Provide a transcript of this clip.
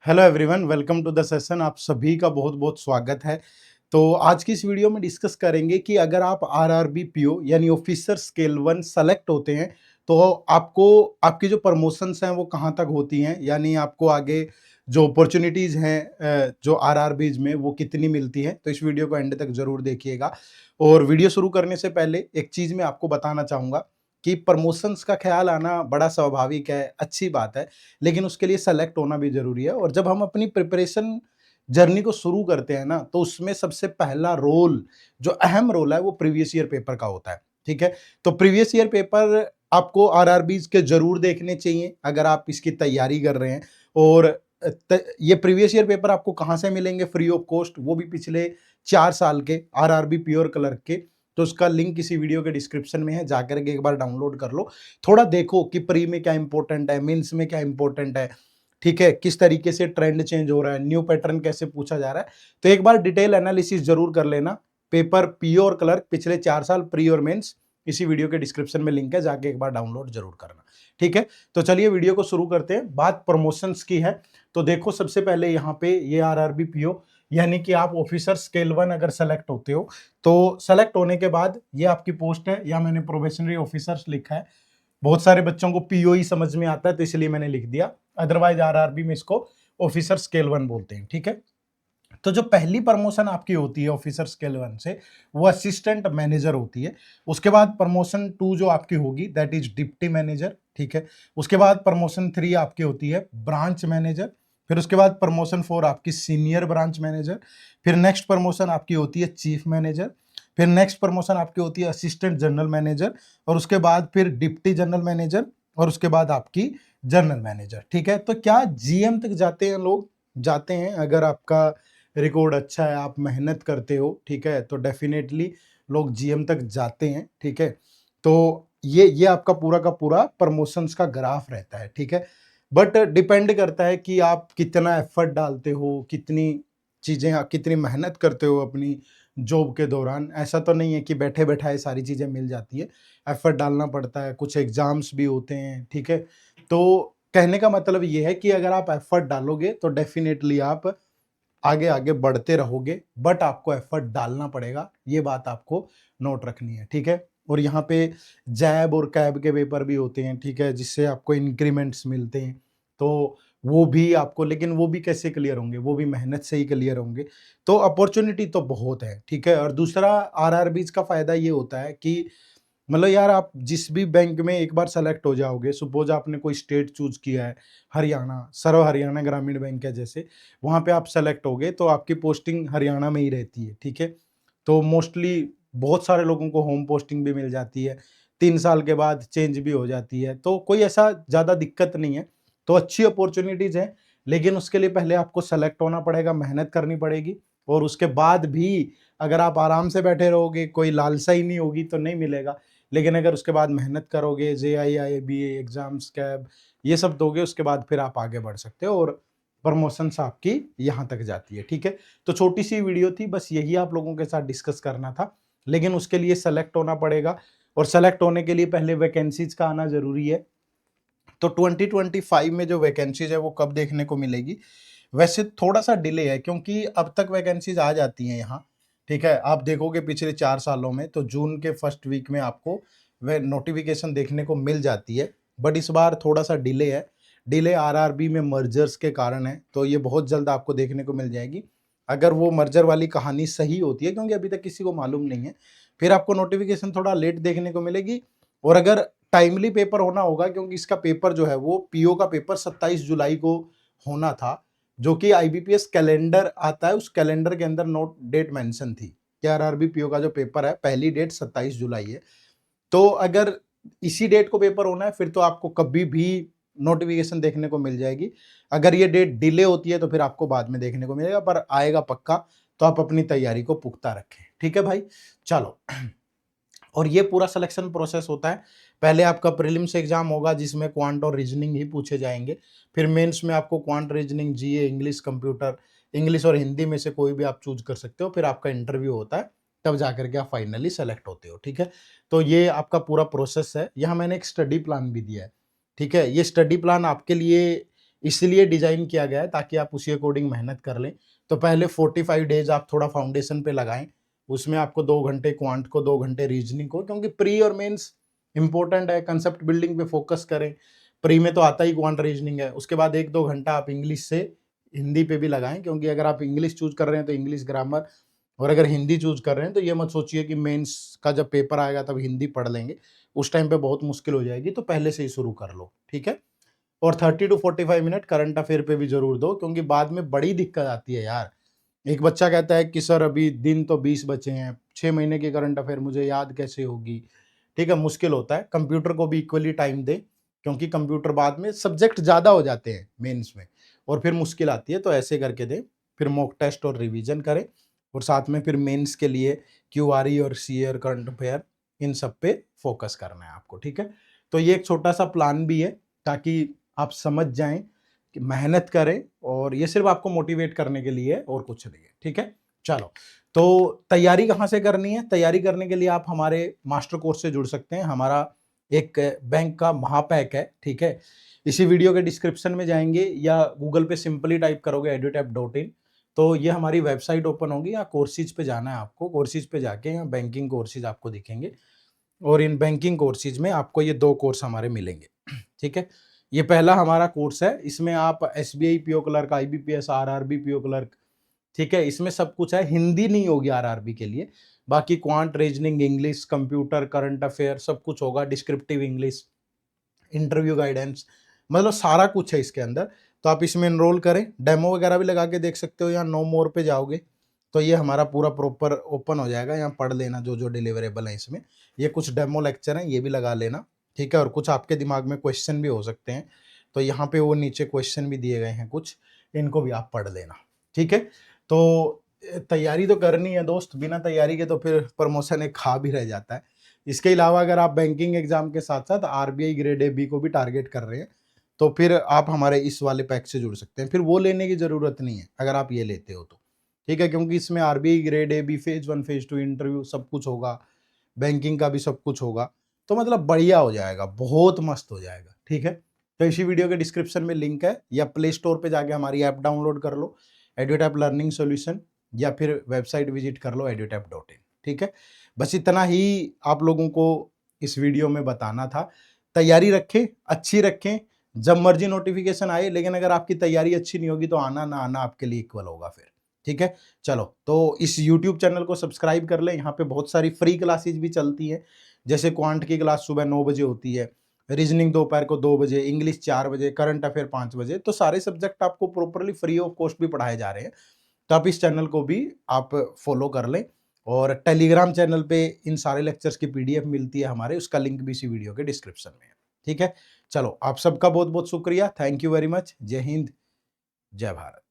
Hello everyone, welcome to the session. आप सभी का बहुत बहुत स्वागत है। तो आज की इस वीडियो में डिस्कस करेंगे कि अगर आप आरआरबी पीओ यानी ऑफिसर स्केल 1 सेलेक्ट होते हैं तो आपको आपकी जो प्रमोशंस हैं वो कहाँ तक होती हैं, यानी आपको आगे जो अपॉर्चुनिटीज़ हैं जो आरआरबीज में वो कितनी मिलती हैं। तो इस वीडियो को एंड तक ज़रूर देखिएगा। और वीडियो शुरू करने से पहले एक चीज़ मैं आपको बताना चाहूँगा कि प्रमोशंस का ख्याल आना बड़ा स्वाभाविक है, अच्छी बात है, लेकिन उसके लिए सेलेक्ट होना भी ज़रूरी है। और जब हम अपनी प्रिपरेशन जर्नी को शुरू करते हैं ना, तो उसमें सबसे पहला रोल, जो अहम रोल है, वो प्रीवियस ईयर पेपर का होता है, ठीक है? तो प्रीवियस ईयर पेपर आपको आरआरबीज़ के ज़रूर देखने चाहिए, अगर आप इसकी तैयारी कर रहे हैं। और ये प्रीवियस ईयर पेपर आपको कहाँ से मिलेंगे फ्री ऑफ कॉस्ट, वो भी पिछले 4 साल के आरआरबी प्योर क्लर्क के। तो उसका लिंक इसी वीडियो के डिस्क्रिप्शन में है, जाकर के एक बार डाउनलोड कर लो। थोड़ा देखो कि प्री में क्या इंपॉर्टेंट है, मेंस में क्या इंपॉर्टेंट है, ठीक है? किस तरीके से ट्रेंड चेंज हो रहा है, न्यू पैटर्न कैसे पूछा जा रहा है। तो एक बार डिटेल एनालिसिस जरूर कर लेना। पेपर पीओ और क्लर्क पिछले 4 साल प्री और मेंस, इसी वीडियो के डिस्क्रिप्शन में लिंक है, जाके एक बार डाउनलोड जरूर करना, ठीक है? तो चलिए वीडियो को शुरू करते हैं। बात प्रमोशंस की है, तो देखो सबसे पहले यहाँ पे ये आरआरबी पीओ यानी कि आप ऑफिसर स्केल 1 अगर सेलेक्ट होते हो, तो सेलेक्ट होने के बाद ये आपकी पोस्ट है, या मैंने प्रोबेशनरी ऑफिसर्स लिखा है। बहुत सारे बच्चों को पीओ ही समझ में आता है, तो इसलिए मैंने लिख दिया। अदरवाइज आरआरबी में इसको ऑफिसर स्केल 1 बोलते हैं, ठीक है? तो जो पहली प्रमोशन आपकी होती है ऑफिसर स्केल 1 से, वो असिस्टेंट मैनेजर होती है। उसके बाद प्रमोशन 2 जो आपकी होगी, दैट इज डिप्टी मैनेजर, ठीक है? उसके बाद प्रमोशन 3 आपकी होती है ब्रांच मैनेजर। फिर उसके बाद प्रमोशन 4 आपकी सीनियर ब्रांच मैनेजर। फिर नेक्स्ट प्रमोशन आपकी होती है चीफ मैनेजर। फिर नेक्स्ट प्रमोशन आपकी होती है असिस्टेंट जनरल मैनेजर। और उसके बाद फिर डिप्टी जनरल मैनेजर। और उसके बाद आपकी जनरल मैनेजर, ठीक है? तो क्या जीएम तक जाते हैं लोग? जाते हैं। अगर आपका रिकॉर्ड अच्छा है, आप मेहनत करते हो, ठीक है, तो डेफिनेटली लोग जीएम तक जाते हैं, ठीक है? तो ये आपका पूरा का पूरा प्रमोशंस का ग्राफ रहता है, ठीक है? बट डिपेंड करता है कि आप कितना एफर्ट डालते हो, कितनी चीज़ें, कितनी मेहनत करते हो अपनी जॉब के दौरान। ऐसा तो नहीं है कि बैठे बैठाए सारी चीज़ें मिल जाती है, एफर्ट डालना पड़ता है, कुछ एग्जाम्स भी होते हैं, ठीक है? तो कहने का मतलब ये है कि अगर आप एफर्ट डालोगे तो डेफिनेटली आप आगे आगे बढ़ते रहोगे, बट आपको एफर्ट डालना पड़ेगा, ये बात आपको नोट रखनी है, ठीक है? और यहाँ पे जैब और कैब के पेपर भी होते हैं, ठीक है, जिससे आपको इंक्रीमेंट्स मिलते हैं। तो वो भी आपको, लेकिन वो भी कैसे क्लियर होंगे, वो भी मेहनत से ही क्लियर होंगे। तो अपॉर्चुनिटी तो बहुत है, ठीक है? और दूसरा आरआरबीज का फायदा ये होता है कि मतलब यार, आप जिस भी बैंक में एक बार सेलेक्ट हो जाओगे, सपोज आपने कोई स्टेट चूज किया है, हरियाणा, सर्व हरियाणा ग्रामीण बैंक है जैसे, वहां पे आप सेलेक्ट हो गए तो आपकी पोस्टिंग हरियाणा में ही रहती है, ठीक है? तो मोस्टली बहुत सारे लोगों को होम पोस्टिंग भी मिल जाती है, 3 साल के बाद चेंज भी हो जाती है, तो कोई ऐसा ज़्यादा दिक्कत नहीं है। तो अच्छी अपॉर्चुनिटीज़ है, लेकिन उसके लिए पहले आपको सेलेक्ट होना पड़ेगा, मेहनत करनी पड़ेगी। और उसके बाद भी अगर आप आराम से बैठे रहोगे, कोई लालसा ही नहीं होगी, तो नहीं मिलेगा। लेकिन अगर उसके बाद मेहनत करोगे, जेआई, आईबीए एग्जाम्स, कैब, ये सब दोगे, उसके बाद फिर आप आगे बढ़ सकते हो और प्रमोशंस आपकी यहाँ तक जाती है, ठीक है? तो छोटी सी वीडियो थी, बस यही आप लोगों के साथ डिस्कस करना था। लेकिन उसके लिए सेलेक्ट होना पड़ेगा, और सेलेक्ट होने के लिए पहले वैकेंसीज का आना जरूरी है। तो 2025 में जो वैकेंसीज है वो कब देखने को मिलेगी? वैसे थोड़ा सा डिले है, क्योंकि अब तक वैकेंसीज आ जाती हैं यहाँ, ठीक है? आप देखोगे पिछले 4 सालों में तो जून के फर्स्ट वीक में आपको वह नोटिफिकेशन देखने को मिल जाती है। बट इस बार थोड़ा सा डिले है। डिले आरआरबी में मर्जर्स के कारण है, तो ये बहुत जल्द आपको देखने को मिल जाएगी। अगर वो मर्जर वाली कहानी सही होती है, क्योंकि अभी तक किसी को मालूम नहीं है, फिर आपको नोटिफिकेशन थोड़ा लेट देखने को मिलेगी। और अगर टाइमली पेपर होना होगा, क्योंकि इसका पेपर जो है वो पीओ का पेपर 27 जुलाई को होना था, जो कि आईबीपीएस कैलेंडर आता है, उस कैलेंडर के अंदर नोट डेट मेंशन थी कि आरआरबी पीओ का जो पेपर है पहली डेट 27 जुलाई है। तो अगर इसी डेट को पेपर होना है, फिर तो आपको कभी भी नोटिफिकेशन देखने को मिल जाएगी। अगर ये डेट डिले होती है तो फिर आपको बाद में देखने को मिलेगा, पर आएगा पक्का। तो आप अपनी तैयारी को पुख्ता रखें, ठीक है भाई? चलो। और ये पूरा सिलेक्शन प्रोसेस होता है। पहले आपका प्रीलिम्स एग्जाम होगा, जिसमें क्वांट और रीजनिंग ही पूछे जाएंगे। फिर मेंस में आपको क्वांट, रीजनिंग, जीए, इंग्लिश, कंप्यूटर, इंग्लिश और हिंदी में से कोई भी आप चूज कर सकते हो। फिर आपका इंटरव्यू होता है, तब जाकर के आप फाइनली सेलेक्ट होते हो, ठीक है? तो ये आपका पूरा प्रोसेस है। यहाँ मैंने एक स्टडी प्लान भी दिया है, ठीक है? ये स्टडी प्लान आपके लिए इसलिए डिजाइन किया गया है ताकि आप उसी अकॉर्डिंग मेहनत कर लें। तो पहले 45 डेज आप थोड़ा फाउंडेशन पे लगाएं, उसमें आपको 2 घंटे क्वांट को, 2 घंटे रीजनिंग को, क्योंकि प्री और मेंस इंपॉर्टेंट है। कंसेप्ट बिल्डिंग पे फोकस करें। प्री में तो आता ही क्वांट रीजनिंग है। उसके बाद 1-2 घंटा आप इंग्लिश से हिंदी पे भी लगाएं, क्योंकि अगर आप इंग्लिश चूज कर रहे हैं तो इंग्लिश ग्रामर, और अगर हिंदी चूज कर रहे हैं तो ये मत सोचिए कि मेंस का जब पेपर आएगा तब हिंदी पढ़ लेंगे, उस टाइम पे बहुत मुश्किल हो जाएगी। तो पहले से ही शुरू कर लो, ठीक है। और 30 टू 45 मिनट करंट अफेयर पे भी जरूर दो, क्योंकि बाद में बड़ी दिक्कत आती है यार। एक बच्चा कहता है कि सर अभी दिन तो 20 बचे हैं, 6 महीने की करंट अफेयर मुझे याद कैसे होगी, ठीक है, मुश्किल होता है। कंप्यूटर को भी इक्वली टाइम दे, क्योंकि कंप्यूटर बाद में सब्जेक्ट ज्यादा हो जाते हैं मेंस में, और फिर मुश्किल आती है। तो ऐसे करके दे, फिर मॉक टेस्ट और रिवीजन करें, और साथ में फिर मेंस के लिए क्यूआरई और सीआर करंट अफेयर, इन सब पे फोकस करना है आपको, ठीक है। तो ये एक छोटा सा प्लान भी है, ताकि आप समझ जाएं कि मेहनत करें, और ये सिर्फ आपको मोटिवेट करने के लिए है और कुछ नहीं है, ठीक है। चलो, तो तैयारी कहाँ से करनी है? तैयारी करने के लिए आप हमारे मास्टर कोर्स से जुड़ सकते हैं। हमारा एक बैंक का महापैक है, ठीक है। इसी वीडियो के डिस्क्रिप्शन में जाएंगे या गूगल पे सिंपली टाइप करोगे edutap.in, तो ये हमारी वेबसाइट ओपन होगी। या कोर्सेज पे जाना है आपको, कोर्सेज पे जाके यहाँ बैंकिंग कोर्सेज आपको दिखेंगे, और इन बैंकिंग कोर्सेज में आपको ये 2 कोर्स हमारे मिलेंगे, ठीक है। ये पहला हमारा कोर्स है, इसमें आप SBI PO clerk, IBPS, RRB PO clerk, ठीक है, इसमें सब कुछ है। हिंदी नहीं होगी आरआरबी के लिए, बाकी quant, reasoning, English, computer, current affair सब कुछ होगा, डिस्क्रिप्टिव इंग्लिश, इंटरव्यू गाइडेंस, मतलब सारा कुछ है इसके अंदर। तो आप इसमें एनरोल करें, डेमो वगैरह भी लगा के देख सकते हो। या नो मोर पे जाओगे तो ये हमारा पूरा प्रॉपर ओपन हो जाएगा। यहाँ पढ़ लेना जो जो डिलीवरेबल है इसमें। ये कुछ डेमो लेक्चर हैं, ये भी लगा लेना, ठीक है। और कुछ आपके दिमाग में क्वेश्चन भी हो सकते हैं, तो यहाँ पे वो नीचे क्वेश्चन भी दिए गए हैं कुछ, इनको भी आप पढ़ लेना, ठीक है। तो तैयारी तो करनी है दोस्त, बिना तैयारी के तो फिर प्रमोशन एक खा भी रह जाता है। इसके अलावा अगर आप बैंकिंग एग्जाम के साथ साथ आरबीआई ग्रेड ए बी को भी टारगेट कर रहे हैं, तो फिर आप हमारे इस वाले पैक से जुड़ सकते हैं। फिर वो लेने की जरूरत नहीं है अगर आप ये लेते हो तो, ठीक है, क्योंकि इसमें RBI grade A B phase 1 phase 2 interview सब कुछ होगा, बैंकिंग का भी सब कुछ होगा। तो मतलब बढ़िया हो जाएगा, बहुत मस्त हो जाएगा, ठीक है। तो इसी वीडियो के डिस्क्रिप्शन में लिंक है, या प्ले स्टोर पे जाके हमारी ऐप डाउनलोड कर लो, एड्यूटैप लर्निंग सॉल्यूशन, या फिर वेबसाइट विजिट कर लो edutap.in, ठीक है। बस इतना ही आप लोगों को इस वीडियो में बताना था। तैयारी रखें, अच्छी रखें, जब मर्जी नोटिफिकेशन आए, लेकिन अगर आपकी तैयारी अच्छी नहीं होगी तो आना ना आना आपके लिए इक्वल होगा फिर, ठीक है। चलो, तो इस यूट्यूब चैनल को सब्सक्राइब कर लें, यहाँ पे बहुत सारी फ्री क्लासेज भी चलती हैं। जैसे क्वांट की क्लास सुबह 9 बजे होती है, रीजनिंग दोपहर को 2 बजे, इंग्लिश 4 बजे, करंट अफेयर 5 बजे। तो सारे सब्जेक्ट आपको प्रॉपरली फ्री ऑफ कॉस्ट भी पढ़ाए जा रहे हैं। तो आप इस चैनल को भी आप फॉलो कर लें, और टेलीग्राम चैनल पे इन सारे लेक्चर्स की पीडीएफ मिलती है हमारे, उसका लिंक भी इसी वीडियो के डिस्क्रिप्शन में है, ठीक है। चलो, आप सबका बहुत बहुत शुक्रिया, थैंक यू वेरी मच। जय हिंद, जय भारत।